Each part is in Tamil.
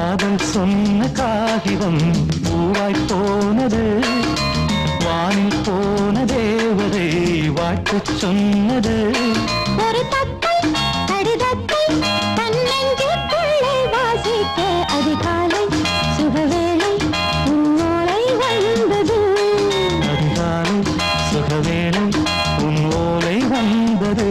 காதல் சொன்ன காகிதம் பூவாய் போனது, வானில் போன தேவதை வாழ்த்து சொன்னது. ஒரு தத்தை கடிதத்தை தன்னெஞ்சுக்குள்ளே வாசிக்க அதிகாலை சுகவேளை உன்னோலை வந்தது. அதிகாலை சுகவேளை உன் ஓலை வந்தது.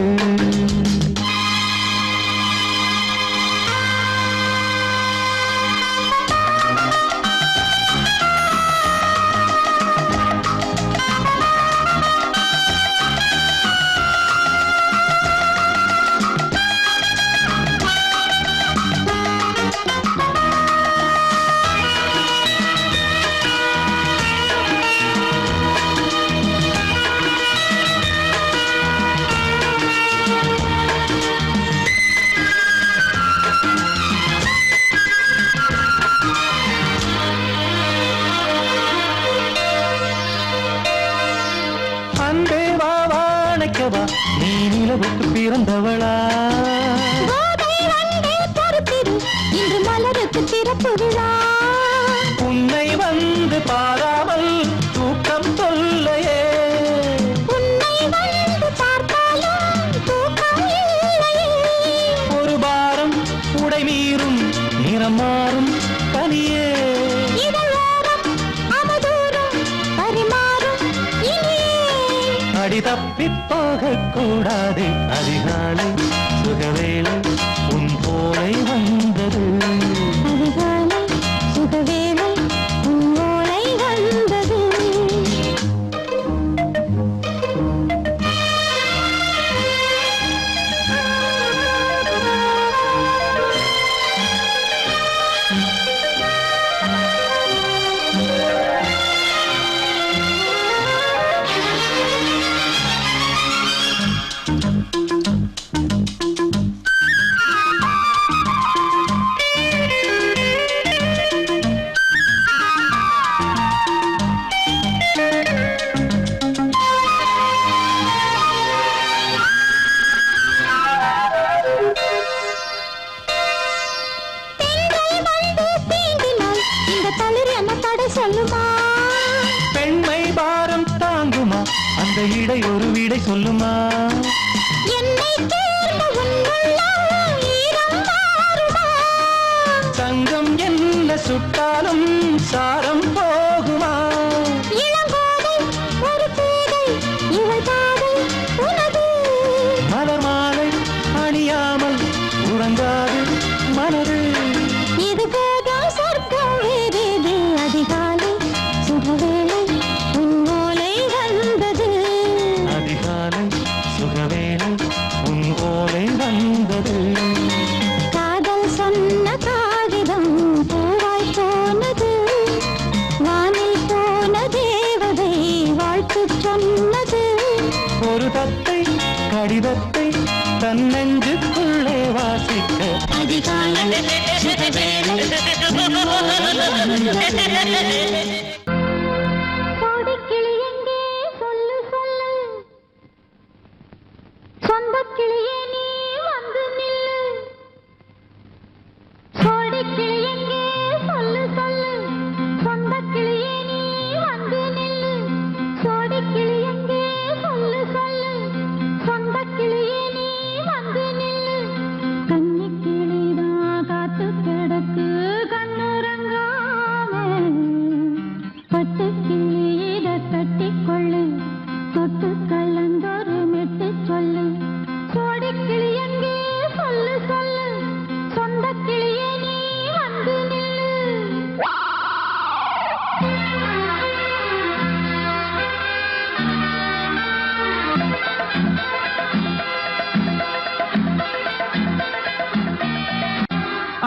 நீ நிலவுக்கு பிறந்தவளா? இன்று மலருக்கு திறப்பு விழா. உன்னை வந்து பாராமல் தூக்கம் சொல்லையே. உன்னை வந்து பார்த்தாலும் தூக்கம் இல்லையே. ஒரு பாரம் உடை மீறும் நிறம் மாறும் கனியே. அடி தப்பி போக கூடாது. அதிகாலை சுகவேளை உன் போலை வந்தது. அதிகாலை சுகவேளை உன் போலை வந்தது. பெண்மை பாரம் தாங்குமா? அந்த இடை ஒரு விடை சொல்லுமா? தங்கம் என்ன சுட்டாலும் சாரம் போகுமா? மலர் மாலை அணியாமல் உறங்காது மனது. இது போதும் சொர்க்கம் வேறேது. அதிகாலை சுகவேளை உன் ஓலை வந்தது. அதிகாலை சுகவேளை உன் ஓலை வந்தது. காதல் சொன்ன காகிதம் பூவாய் போனது, வானில் போன தேவதை வாழ்த்து சொன்னது. ஒரு தத்தை கடிதத்தை தன்னெஞ்சுக்குள்ளே வாசிக்க அதிகாலை சுகவேளை உன் ஓலை வந்தது. கோடிக்கிளி எங்கே சொல்லு சொல்லு, சொந்தக் கிளியே நீ வந்து நில்லு. கோடிக்கிளி எங்கே சொல்லு சொல்லு, சொந்தக் கிளியே நீ வந்து நில்லு. கோடிக்கிளி எங்கே சொல்லு சொல்லு, சொந்தக் கிளியே நீ வந்து நில்லு. கன்னிக் கிளிதான் காத்து கிடக்கு கண்ணுறங்காம, பட்டுக் கிளி இத கட்டிக்கொள்ளு, தொட்டு கலந்தொரு மெட்டு சொல்லு. கோடிக்கிளி எங்கே சொல்லு சொல்லு, சொந்தக் கிளியே நீ வந்து நில்லு.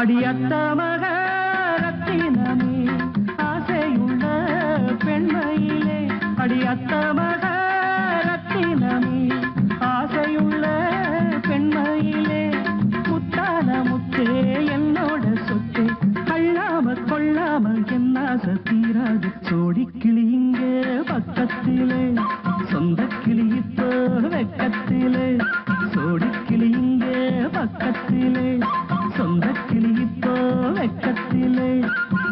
அடியத்த மக ரத்தினமே ஆசையுள்ள பெண்மையிலே. அடியத்த மக ரத்தினமே ஆசையுள்ள பெண்மையிலே. முத்தான முத்தே என்னோட சொத்தே, அள்ளாம கொள்ளாம என்ன தீராது. சோடிக்கிளி இங்கே பக்கத்திலே, சொந்த கிளி இப்போ வெக்கத்திலே. சோடிக்கிளி இங்கே பக்கத்திலே, சொந்த கிளி இப்போ வெக்க பக்கத்திலே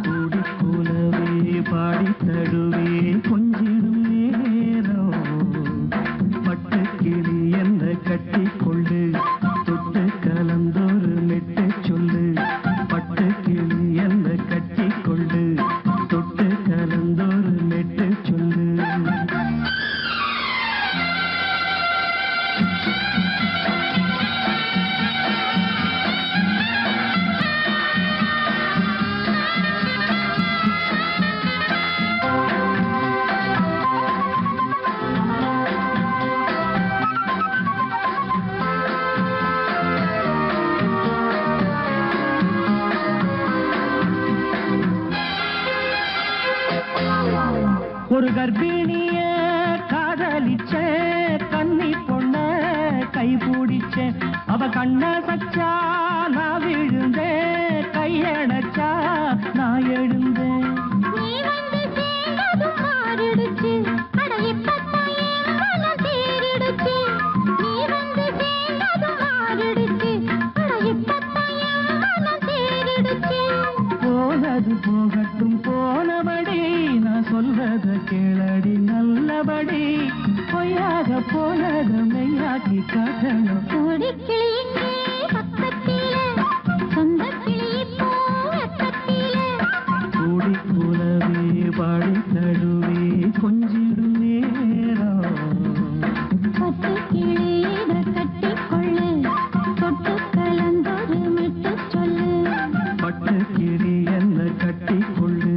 கூடி கூலவே பாடி தழுவே கொஞ்சிடும் நேரம் பட்டு கிளி என்ன கட்டி கொண்டு தொட்டு கலந்தொரு மெட்டு சொல்லு பட்டு கிளி என்ன கட்டி கொண்டு தொட்டு கலந்தொரு மெட்டு சொல்லு ஒரு கர்ப்பிணிய காதலிச்ச கன்னி பொண்ண கை பிடிச்ச அவ கண்ண சச்சா நான் விழுந்தேன் கையடைச்சா நான் எழுந்தேன் நீ வந்து சேர்ந்ததும் மாறிடுச்சு அட இப்பத்தான் என் மனம் தேறிடுச்சு நீ வந்து சேர்ந்ததும் மாறிடுச்சு அட இப்பத்தான் என் மனம் தேறிடுச்சு போனது போகட்டும் போனபடி நான் சொல்றத கேளடி நல்லபடி பொய்யாக போனது மெய்யாக்கி காட்டணும் கோடிக்கிளி இங்கே பக்கத்திலே சொந்த கிளி இப்போ வெக்கத்திலே கூடி கூலவே பாடி தழுவே கொஞ்சிடும் நேரம் பட்டு கிளியிட கட்டிக்கொள்ளு தொட்டு கலந்தொரு மெட்டு சொல்லு பட்டு கிளி என்ன கட்டி கொள்ளு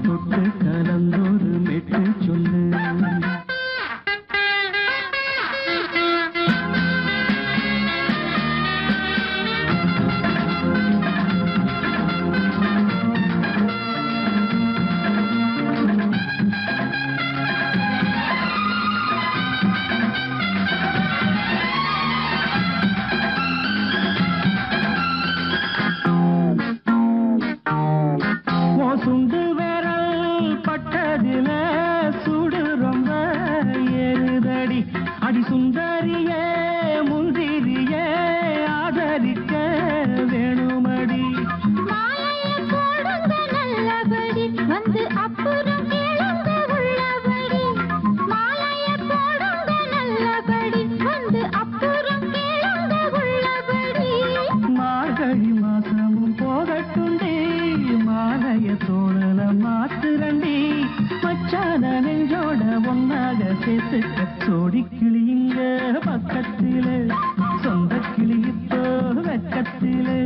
தொட்டு கலந்தொரு மெட்டு சொல்லு சுண்டு விரல் பட்டதில சுடு ரொம்ப ஏறுதடி அடி சுந்தரியே முந்திரியே ஆதரிக்க வேணுமடி மாலையை போடுங்க நல்லபடி வந்து அப்புறம் கேளுங்க உள்ளபடி மாலையை போடுங்க நல்லபடி வந்து அப்புறம் கேளுங்க உள்ளபடி மார்கழி மாசமும் போகட்டுண்டி மாலைய தோழல மாத்துரண்டி மச்சான நெஞ்சோட ஒன்னாக சேர்த்துக்க சோடி கிளியுங்க பக்கத்திலே சொந்த கிளி இப்போ வெக்கத்திலே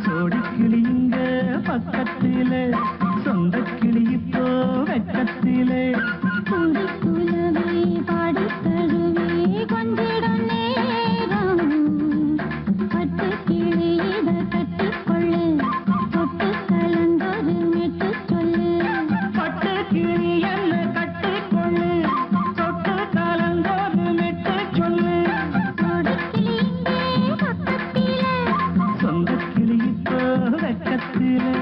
சோடி கிளியுங்க பக்கத்திலே சொந்த கிளி இப்போ வெக்கத்திலே குந்தி குலவை பாடி தழுவே கொஞ்சிடும் நேரம் பட்டு கிளியிட கட்டிக்கொள்ளு தொட்டு கலந்தொரு மெட்டு சொல்லு பட்டு கிளி என்ன கட்டிக்கொள்ளு தொட்டு கலந்தொரு மெட்டு சொல்லு கோடிக்கிளி இங்கே பக்கத்திலே சொந்த கிளி இப்போ வெக்கத்திலே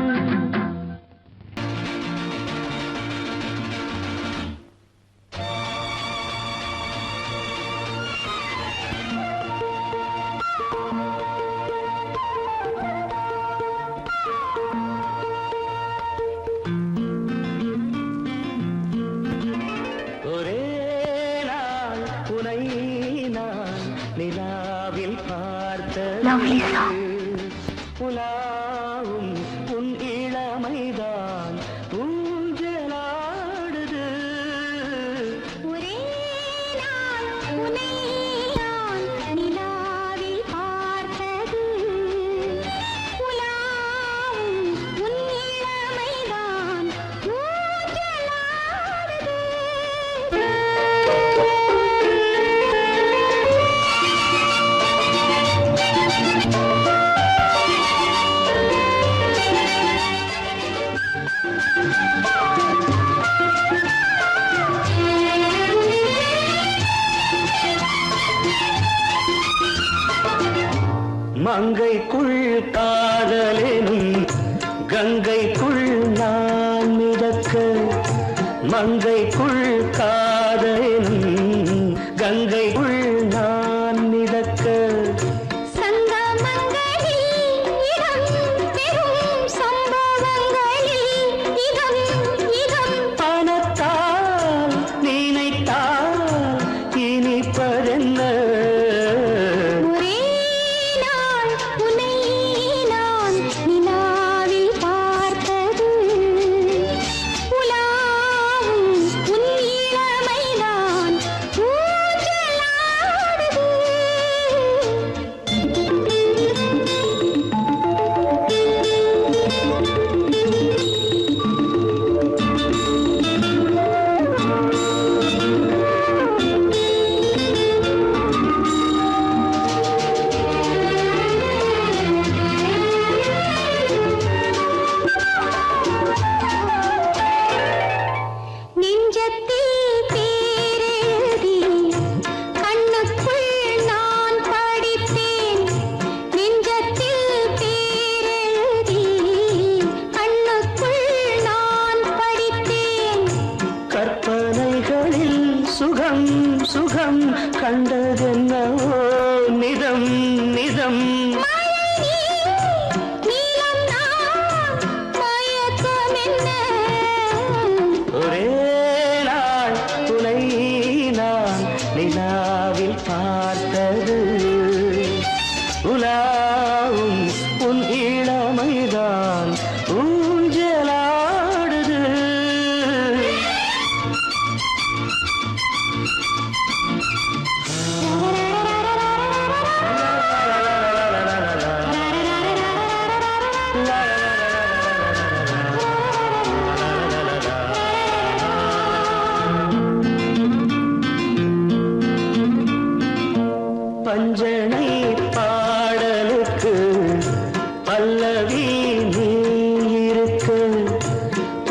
ஒரே நாள் உனை நான் நிலாவில் பார்த்தது உலாவும் உன் இளமைதான் ஊஞ்சலாடுது ஒரே நாள் உன்னை நான் நிலாவில் பார்த்தது உலாவும் உன் இளமைதான் மங்கைக்குள் காதலெனும் கங்கைக்குள் நான் மிதக்க மங்கைக்குள் காதலெனும் கங்கைக்குள் நான் மிதக்க சங்கமங்களில் இடம் பெறும் சம்போ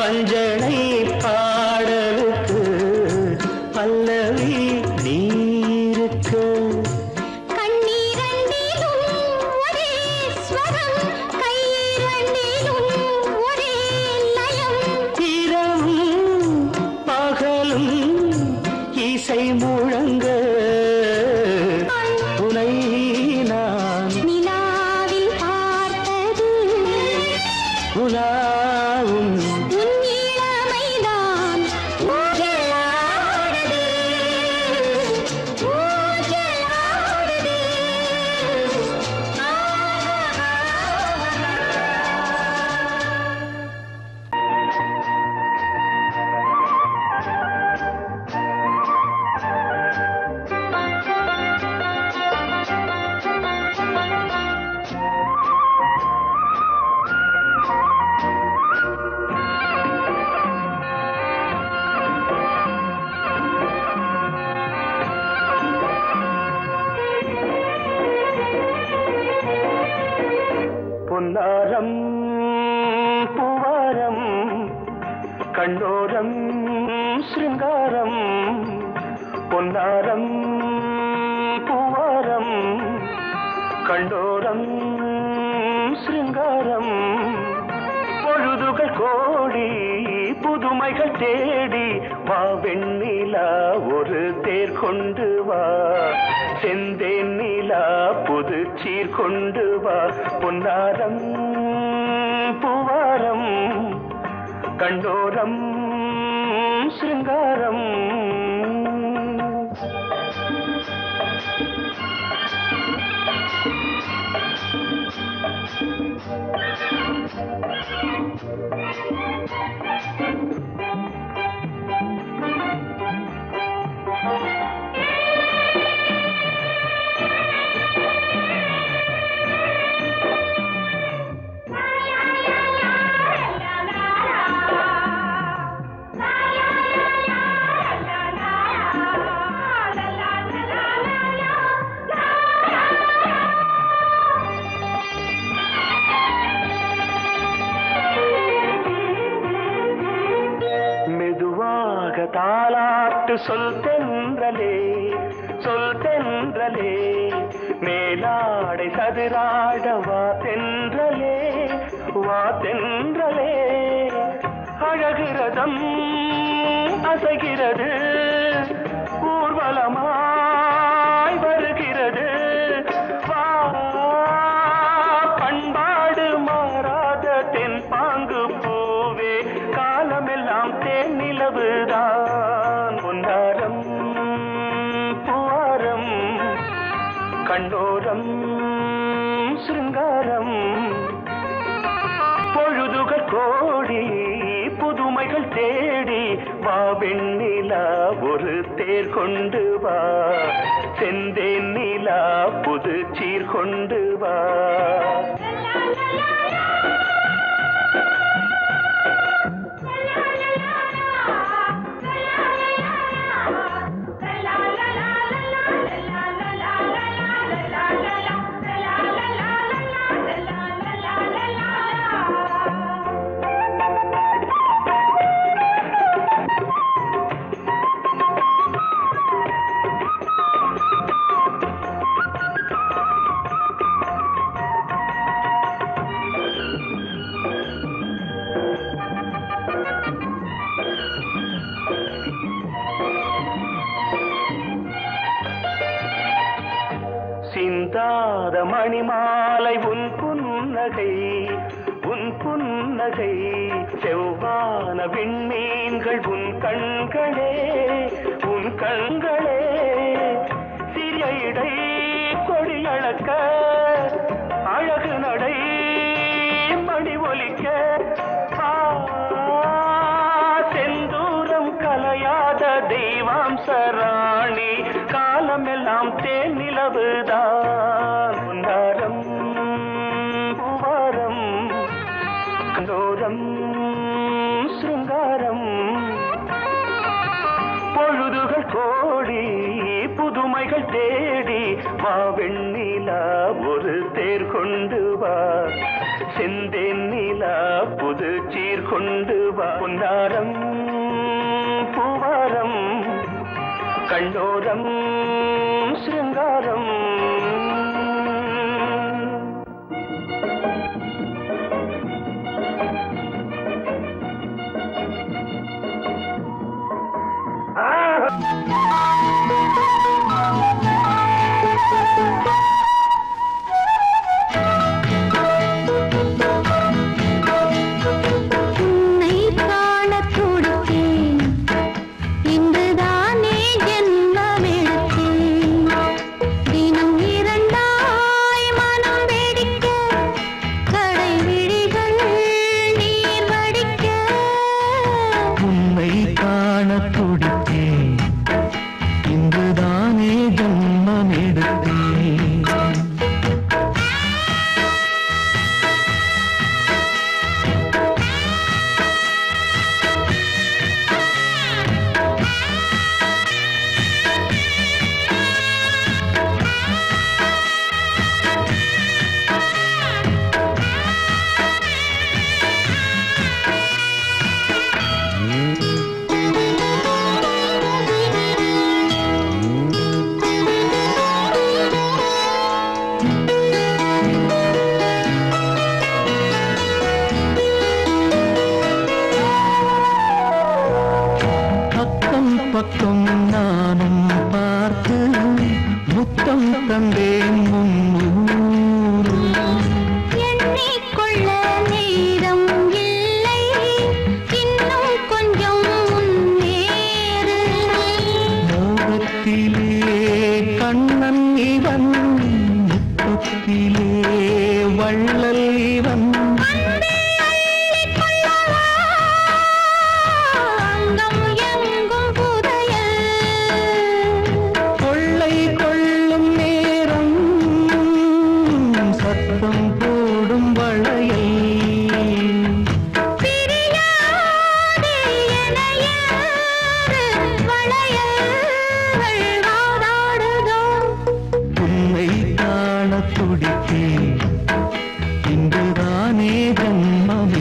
பஞ்சனை பாடலுக்கு பல்லவி நீருக்கு கண்ணீரண்டிலும் ஒரே ஸ்வரம் கையிரண்டிலும் ஒரே லயம் இரவும் பகலும் இசை முழங்க உனை நான் நிலாவில் பார்த்தது உலாவும் உன் இளமைதான் ஊஞ்சலாடுது ஊஞ்சலாடுது பொன்னாரம் பூவாரம் கண்ணோரம் சிருங்காரம் பொன்னாரம் பூவாரம் கண்டோரம் சிருங்காரம் பொழுதுகள் கோடி புதுமைகள் தேடி வா வெண்ணிலா ஒரு தேர் கொண்டு வா செந்தேன் நிலா புது சீர் கொண்டு வா பொன்னாரம் பூவாரம் கண்டோரம் சிருங்காரம் மெதுவாக தாலாட்டு சொல் தென்றலே மேலாடை சதுராட வா தென்றலே அழகிறதம் அசைகிறது ஊர்வலமாய் வருகிறது வா பண்பாடு மாறாத தென் பாங்கு பூவே காலமெல்லாம் தேன் நிலவுதான் பொன்னாரம் பூவாரம் கண்டோரம் சிருங்காரம் பொழுதுகள் கோடி புதுமைகள் தேடி வா வெண்ணிலா ஒரு தேர் கொண்டு வா செந்தேன் நிலா புது சீர் கொண்டு வா சிந்தாத மணிமாலை உன் புன்னகை செவ்வான விண்மீன்கள் உன் கண்களே சிறிய இடை கொடியளக்க அழகு நடை மணி ஒலிக்க செந்தூரம் கலையாத தெய்வாம்சராணி காலமெல்லாம் தேன் நிலவுதான் பொன்னாரம் பூவாரம் கண்டோரம் சிருங்காரம் பொழுதுகள் கோடி புதுமைகள் தேடி வா வெண்ணிலா ஒரு தேர் கொண்டு வா செந்தேன் நிலா புது சீர் கொண்டு வா பொன்னாரம் பூவாரம் கண்ணோரம் சிருங்காரம் பக்கம் நானும் பார்த்து முத்தம் தந்தேன் முன்னூறு எண்ணிக்கொள்ள நேரம் இல்லை இன்னும் கொஞ்சம் முன்னேறு மோகத்திலே கண்ணன் இவன் முத்தத்திலே வள்ளல் இவன் இன்றுதானே ஜன்மம்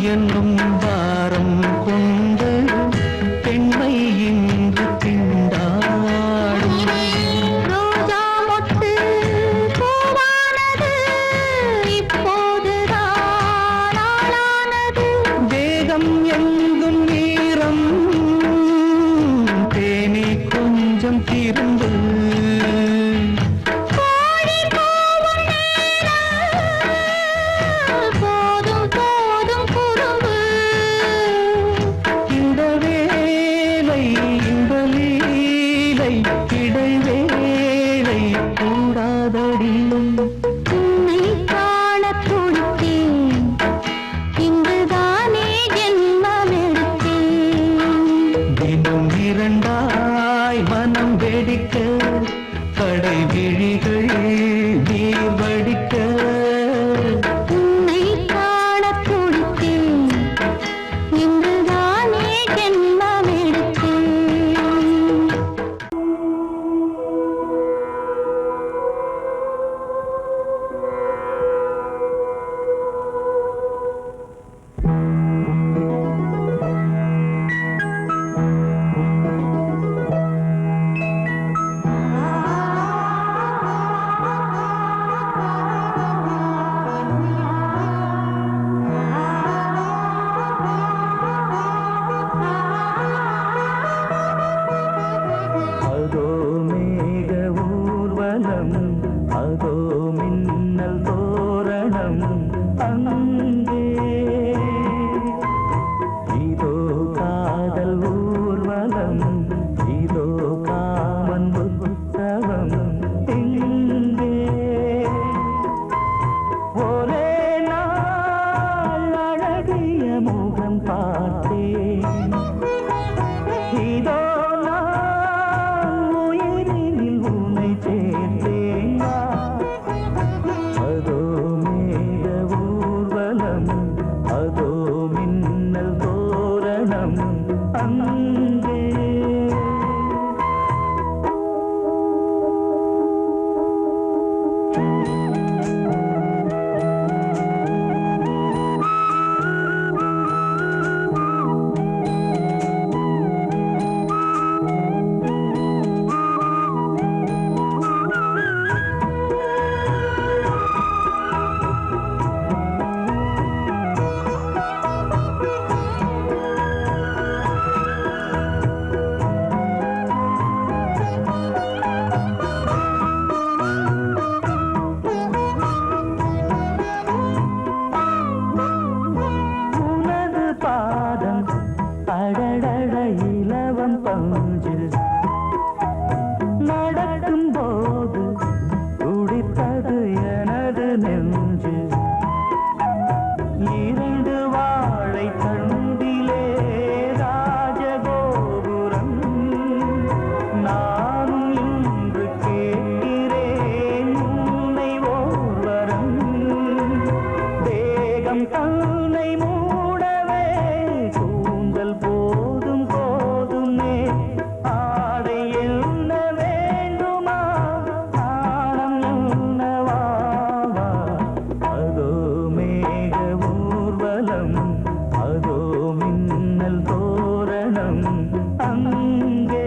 என்னும் வாரம் கொண்டு பெண்மை இன்று திண்டாடும் ரோஜா மொட்டு பூவானது இப்போதுதான் ஆளானது தேகம் எங்கும் ஈரம் தேனி கொஞ்சம் திருந்து அங்கே இதோ காதல் ஊர்வலம் இதோ காமன் உற்சவம் இங்கே ஒரே நாள் அழகிய முகம் பார்த்தேன் இதோ நான் உயிரினில் உன்னை சேர்த்தேன் அதோ மேக ஊர்வலம் அதோ மின்னல் தோரணம் அங்கே அடடட இலவம் பஞ்சு நடக்கும் போது துடித்தது எனது நெஞ்சு இரண்டு வாழை தண்டிலே ராஜகோபுரம் நானும் இன்று கேட்கிறேன் உன்னை ஓர்வரம் தேகம் தன்னை மூடவே கூந்தல் போதும் போதுமே ஆடை என்ன வேண்டுமா நாணம் என்னவா அதோ மேக ஊர்வலம் அதோ மின்னல் தோரணம் அங்கே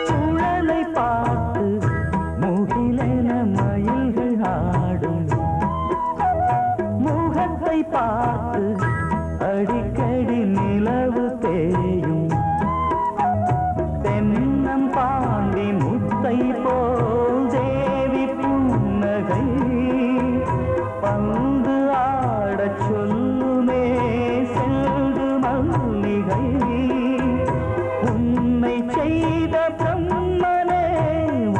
சுழலை பார்த்து முகிலென மயில்கள் ஆடும் முகத்தை பார்த்து அடிக்கடி நிலவு தேயும் தென்னம் பாண்டி முத்தை போல் தேவி புன்னகை பந்து ஆடச் சொல்லுமே செல்து மல்லிகை உன்னை செய்த பிரம்மனே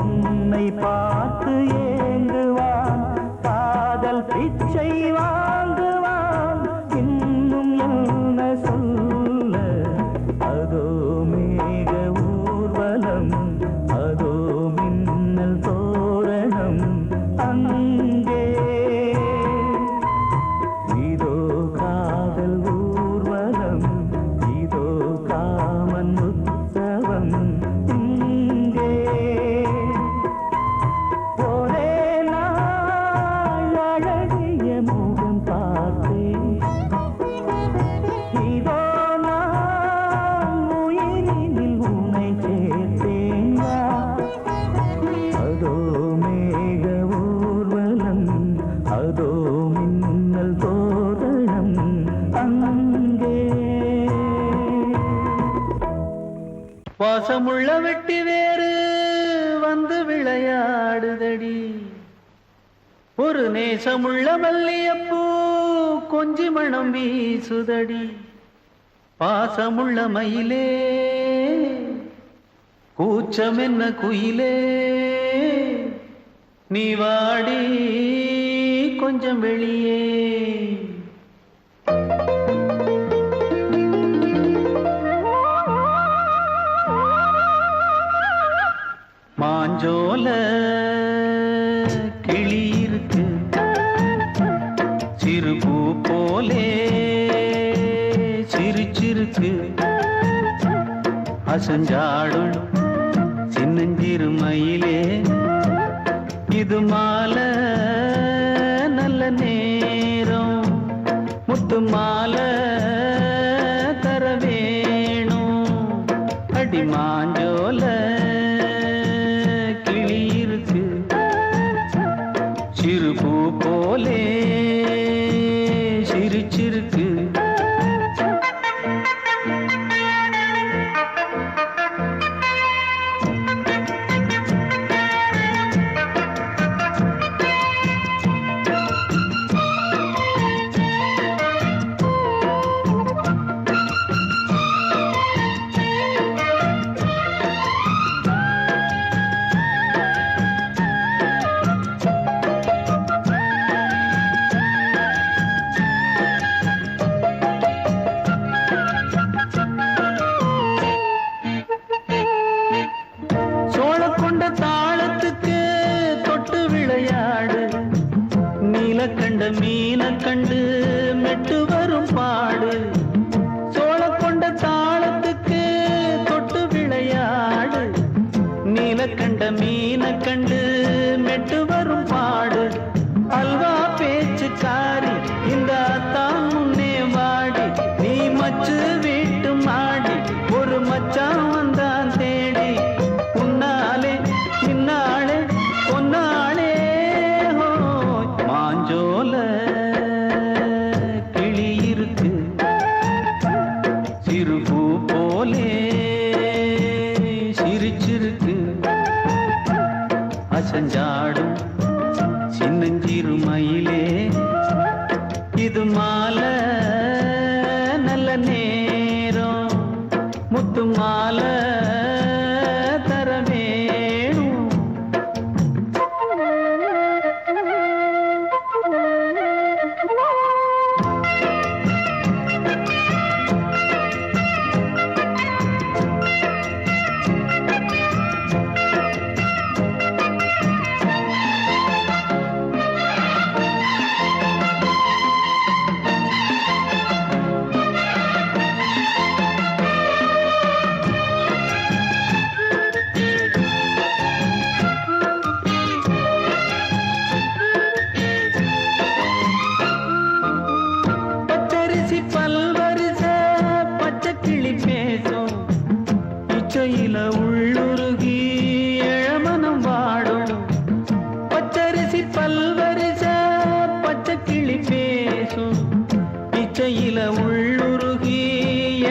உன்னை பார்த்து ஏங்குவான் காதல் பிச்சை வாங்குவான் இன்னும் என்ன சொல்ல அதோ மேக ஊர்வலம் அதோ மின்னல் தோரணம் அங்கே இதோ காதல் ஊர்வலம் இதோ காமன் உற்சவம் இங்கே ஒரே நாள் அழகிய முகம் பார்த்தேன் இதோ நான் உயிரினில் உன்னை சேர்த்தேன் அதோ மேக ஊர்வலம் அதோ மின்னல் தோரணம் அங்கே வாசமுள்ள வெட்டி வேறு வந்து விளையாடுதடி ஒரு நேசமுள்ள மல்லியப்பூ கொஞ்சி மணம் வீசுதடி பாசமுள்ள மயிலே கூச்சம் என்ன குயிலே நீ வாடி கொஞ்சம் வெளியே மாஞ்சோல கிளி இருக்கு போலே சிரிச்சிருக்கு அசஞ்சாடும் சின்னஞ்சிறு மயிலே இது மாலை நல்ல நேரம் முத்து மாலை தர வேணும் அடி மாஞ்சோல கிளி இருக்கு சிறு பூ போலே சிரிச்சிருக்கு கண்ட மீன கண்டு மெட்டு வரும் பாடு சோழ கொண்ட தாளத்துக்கு தொட்டு விளையாடு நீல கண்ட மீன கண்டு மெட்டு வரும் பாடு அல்வா பேச்சுக்காரி இந்த தான் முன்னே வாடி நீ மச்சு வீட்டு மாடி ஒரு மச்சான் வந்தான் தேடி உன்னாலே இன்னாலே பொன்னாலே மாஞ்சோல கிளி இருக்கு சிறு பூ போலே சிரிச்சிருக்கு அசஞ்சாடும் சின்னஞ்சிறு மயிலே இது மாலை நல்ல நேரம் முத்து மாலை தர வேணும் பல்வரிச பச்சை கிளி பேசும் இச்சையில உள்ளுருகி இளமனம் வாடும் பச்சரிசி பல்வரிச பச்சை கிளி பேசும் இச்சையில உள்ளுருகி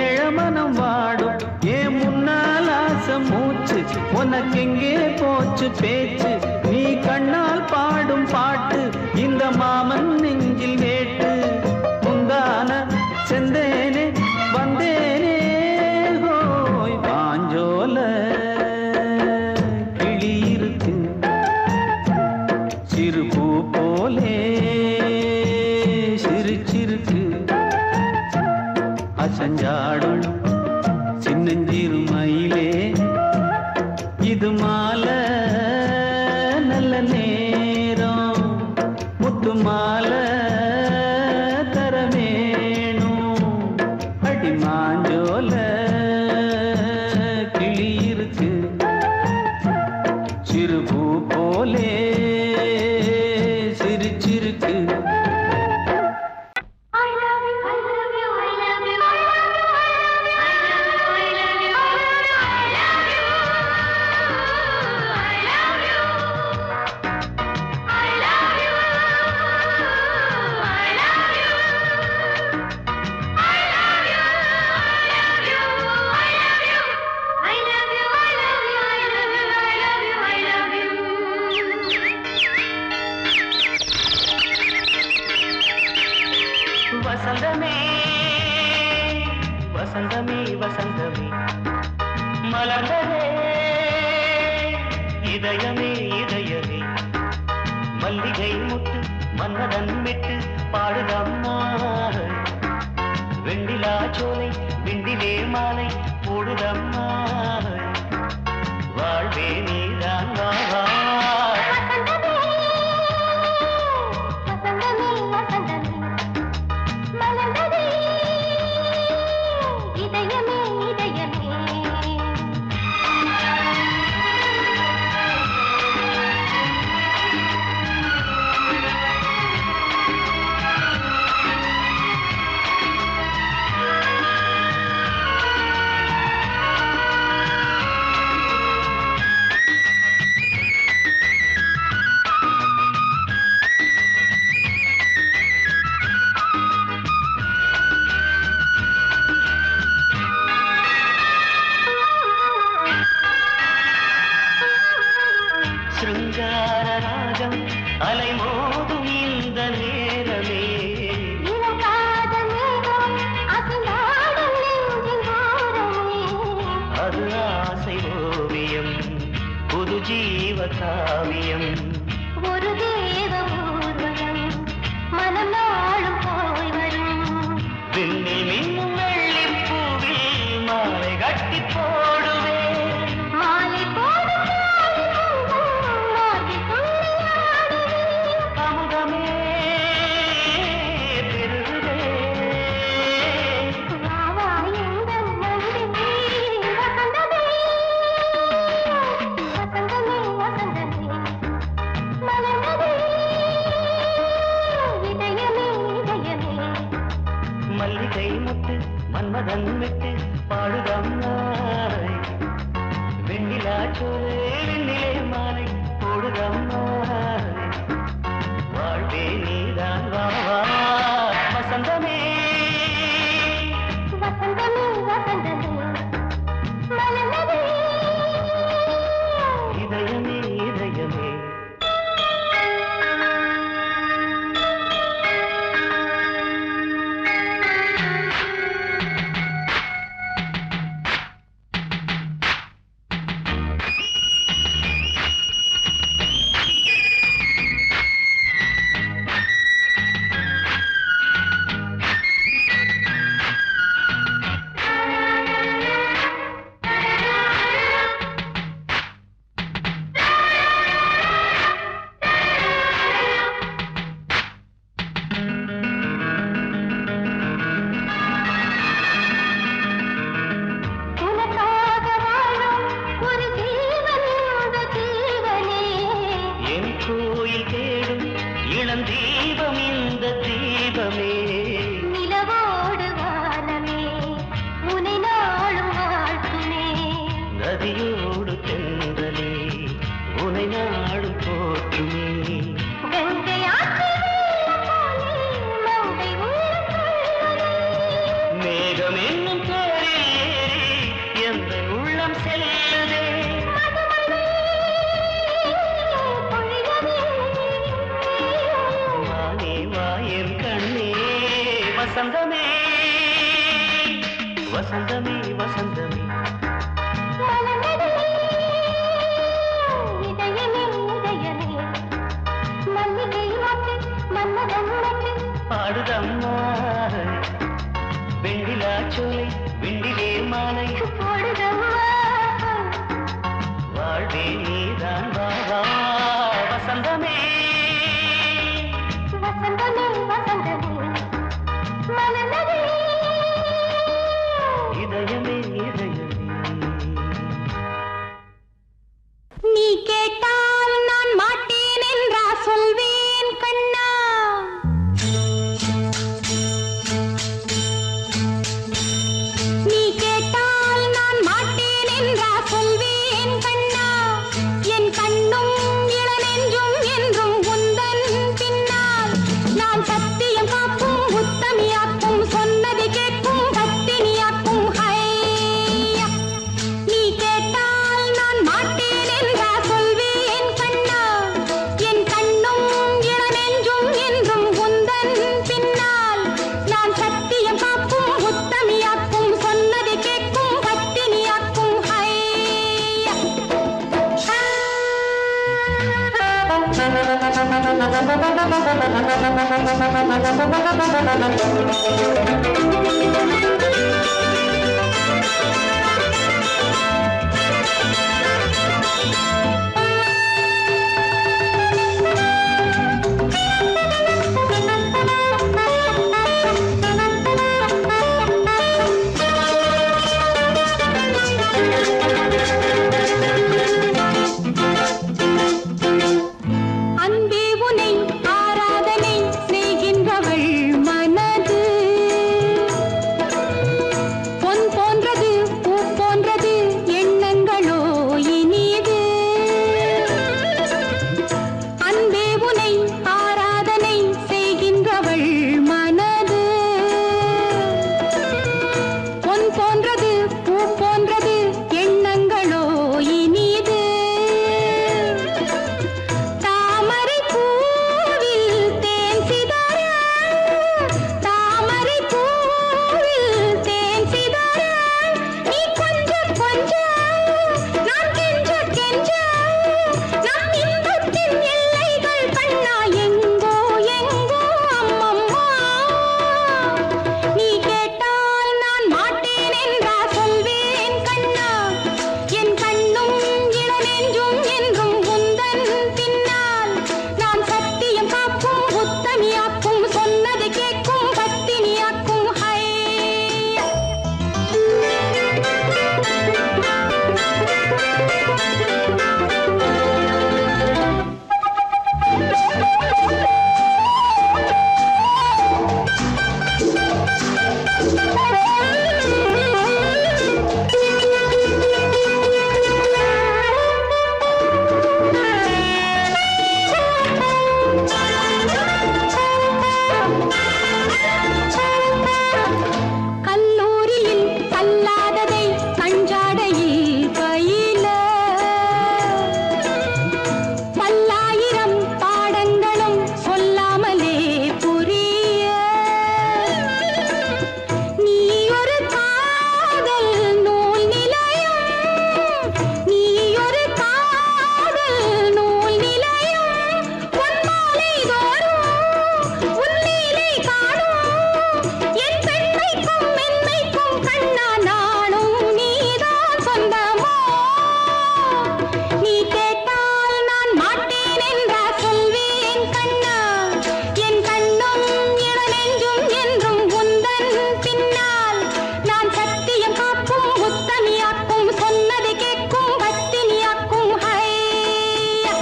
இளமனம் வாடும் ஏன் முன்னால் ஆசை மூச்சு உனக்கெங்கே போச்சு பேச்சு நீ கண்ணால் பாடும் பாட்டு இந்த மாமன் நெஞ்சில் வேட்டு செந்தேனே வந்தேனே ஹோய் மாஞ்சோல கிளி இருக்கு சிறு பூ போலே சிரிச்சிருக்கு அசஞ்சாடும் சின்னஞ்சிறு மயிலே இது மாலை நல்ல நேரம் முத்து மாலை மாஞ்சோல கிளி இருக்கு சிறு பூ போலே சிரிச்சிருக்கு வசந்தமே வசந்தமே வசந்தமே மலர்ந்ததே இதயமே இதயமே மல்லிகை முட்டு மன்னதன் விட்டு பாடுதம்மா வெண்டிலா சோலை விண்டிலே மாலை போடுதம்மா வாழ்வே நீதான் வா அலைமோதும் இந்த நேரமே அது ஆசை ஓவியம் புது ஜீவ காவியம் ஒரு தேவ ஊர்வலம் மனம் நாளும் போய் வரும் விண்ணில் மின்னும் வெள்ளிப்பூவில் மாலை கட்டி போடுவேன் மாலை போடும் அமுதமே பெருகுதே மல்லிகை முத்து மன்மதன் விட்டு பாடுதம்மாய் வெண்ணிலா சோலே வெண்ணிலே மாலை போடுதம்மாய் வாழ்வே நீதான் வா வா வசந்தமே இதயமே இதயமே தீபம் இந்த தீபமே நிலவோடு வானமே உனை நாளும் வாழ்த்துமே நதியோடு தென்றலே உனை நாடும் போற்றுமே மேகம் என்னும் பேரில் ஏறி எந்த உள்ளம் செல்லுதே வசந்தமே வசந்தமே வசந்தமே இதயமே இதயமே மல்லிகை மட்டு மன்மதன் மட்டு பாடுதம்மா வெண்ணிலா சோலை வெண்ணிலே மாலை போடுதம்மா வாழ்வே நீதான் வா வா வசந்தமே வசந்தமே வசந்தமே இதயமே இதயமே நீ கேட்டால் நான் மாட்டேன் என்றா சொல்வேன் கண்ணா நீ கேட்டால் நான் மாட்டேன் என்றா சொல்வேன் கண்ணா என் கண்ணும் இளநெஞ்சும் என்றும் உந்தன் பின்னால் நான் சத்தியம் காக்கும் உத்தமியாக்கும் சொன்னதை கேட்கும் பத்தினியாக்கும் ஹையா நீ கேட்டால் நான் மாட்டேன் என்றா சொல்வேன் கண்ணா என் கண்ணும் இளநெஞ்சும் என்றும் உந்தன் பின்னால் நான் சத்தியம் காக்கும் உத்தமியாக்கும் சொன்னதை கேட்கும் பத்தினியாக்கும் ஹையா அன்பே உனை ஆராதனை செய்கின்றவள் மனது பொன் போன்றது பூ போன்றது எண்ணங்களோ இனிது அன்பே உனை ஆராதனை செய்கின்றவள் மனது பொன் போன்றது பூ போன்றது எண்ணங்களோ இனிது தாமரை பூ கல்லூரியில் கல்லாததை கஞ்சாடையில் பயில பல்லாயிரம் பாடங்களும் சொல்லாமலே புரிய நீ ஒரு காதல் நூல் நிலையம் நீ ஒரு காதல் நூல் நிலையம் பொன்மாலை தோறும் உன்னிலை காணும் என் பெண்மைக்கும் மென்மைக்கும் கண்ணா நானும் நீதான் சொந்தமோ நீ கேட்டால் நான் மாட்டேன் என்றா சொல்வேன் கண்ணா என் கண்ணும் இளநெஞ்சும் என்றும் உந்தன் பின்னால் நான் சத்தியம் காக்கும் உத்தமியாக்கும் சொன்னதை கேட்கும் பத்தினியாக்கும் ஹையா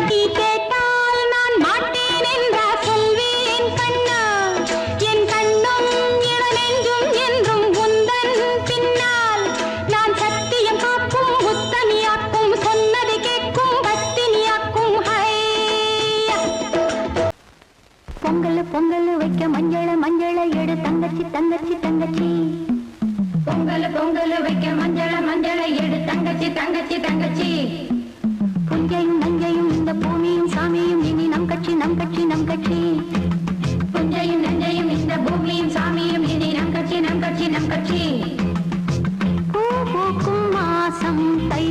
நீ கேட்டால் நான் மாட்டேன் என்றா சொல்வேன் கண்ணா என் கண்ணும் இளநெஞ்சும் என்றும் உந்தன் பின்னால் நான் சத்தியம் காக்கும் உத்தமியாக்கும் சொன்னதை கேட்கும் பத்தினியாக்கும் ஹையா பொங்கல் பொங்கல் வைக்க மஞ்சள மஞ்சள எடு தங்கச்சி தங்கச்சி தங்கச்சி பொங்கல் பொங்கல் வைக்க மஞ்சள மஞ்சள எடு தங்கச்சி தங்கச்சி தங்கச்சி புஞ்சையும் நஞ்சையும் இந்த பூமியும் சாமியும் இனி நம் கட்சி நம் கட்சி நம் கட்சி புஞ்சையும் நஞ்சையும் இந்த பூமியும் சாமியும் இனி நம் கட்சி நம் கட்சி நம் கட்சி பூ பூக்கும் மாசம் தை